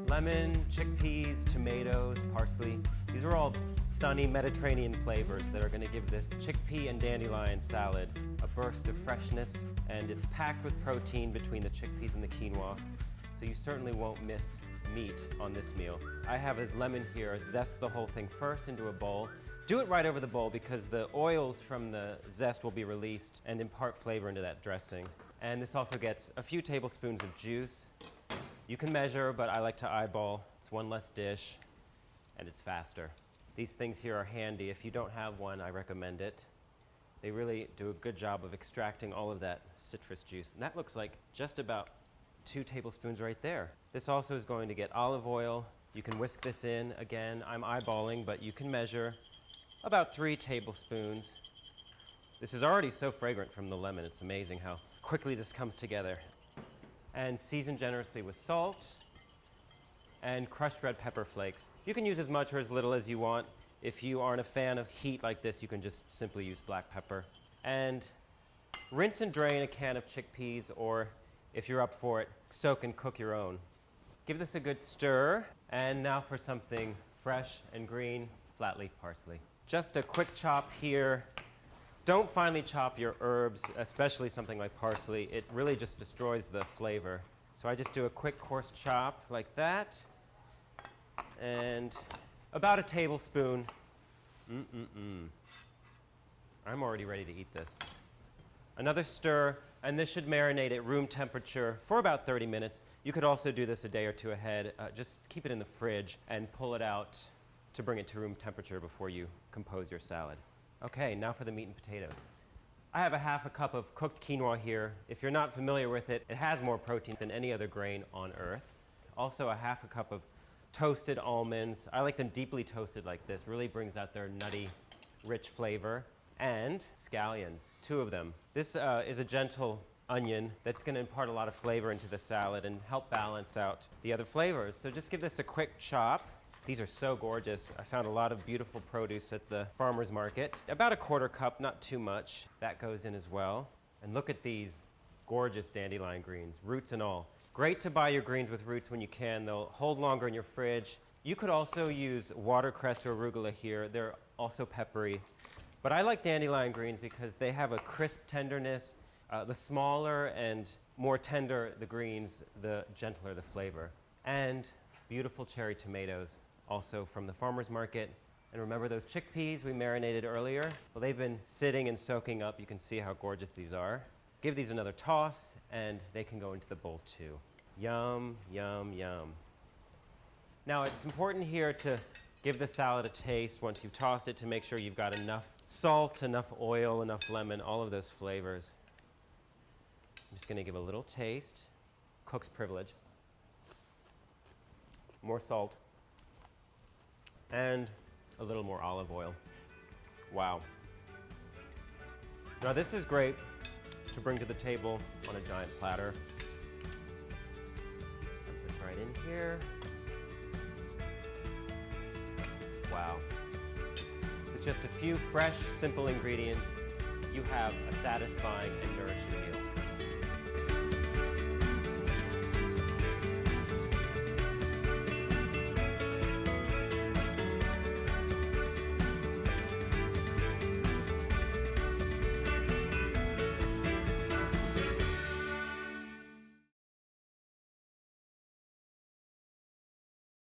Lemon, chickpeas, tomatoes, parsley. These are all sunny Mediterranean flavors that are going to give this chickpea and dandelion salad a burst of freshness, and it's packed with protein between the chickpeas and the quinoa, so you certainly won't miss meat on this meal. I have a lemon here. Zest the whole thing first into a bowl. Do it right over the bowl because the oils from the zest will be released and impart flavor into that dressing. And this also gets a few tablespoons of juice. You can measure, but I like to eyeball. It's one less dish, and it's faster. These things here are handy. If you don't have one, I recommend it. They really do a good job of extracting all of that citrus juice. And that looks like just about 2 tablespoons right there. This also is going to get olive oil. You can whisk this in. Again, I'm eyeballing, but you can measure about 3 tablespoons. This is already so fragrant from the lemon. It's amazing how quickly this comes together. And season generously with salt and crushed red pepper flakes. You can use as much or as little as you want. If you aren't a fan of heat like this, you can just simply use black pepper. And rinse and drain a can of chickpeas, or if you're up for it, soak and cook your own. Give this a good stir. And now for something fresh and green, flat leaf parsley. Just a quick chop here. Don't finely chop your herbs, especially something like parsley. It really just destroys the flavor. So I just do a quick coarse chop like that. And about a tablespoon. I'm already ready to eat this. Another stir, and this should marinate at room temperature for about 30 minutes. You could also do this a day or two ahead. Just keep it in the fridge and pull it out to bring it to room temperature before you compose your salad. Okay, now for the meat and potatoes. I have a half a cup of cooked quinoa here. If you're not familiar with it, it has more protein than any other grain on earth. Also a half a cup of toasted almonds. I like them deeply toasted like this. Really brings out their nutty, rich flavor. And scallions, 2 of them. This is a gentle onion that's going to impart a lot of flavor into the salad and help balance out the other flavors. So just give this a quick chop. These are so gorgeous. I found a lot of beautiful produce at the farmer's market. About a 1/4 cup, not too much. That goes in as well. And look at these gorgeous dandelion greens, roots and all. Great to buy your greens with roots when you can. They'll hold longer in your fridge. You could also use watercress or arugula here. They're also peppery. But I like dandelion greens because they have a crisp tenderness. The smaller and more tender the greens, the gentler the flavor. And beautiful cherry tomatoes, also from the farmer's market. And remember those chickpeas we marinated earlier? Well, they've been sitting and soaking up. You can see how gorgeous these are. Give these another toss, and they can go into the bowl too. Yum, yum, yum. Now, it's important here to give the salad a taste once you've tossed it to make sure you've got enough salt, enough oil, enough lemon, all of those flavors. I'm just going to give a little taste. Cook's privilege. More salt, and a little more olive oil. Wow. Now this is great to bring to the table on a giant platter. Put this right in here. Wow. With just a few fresh, simple ingredients, you have a satisfying and nourishing meal.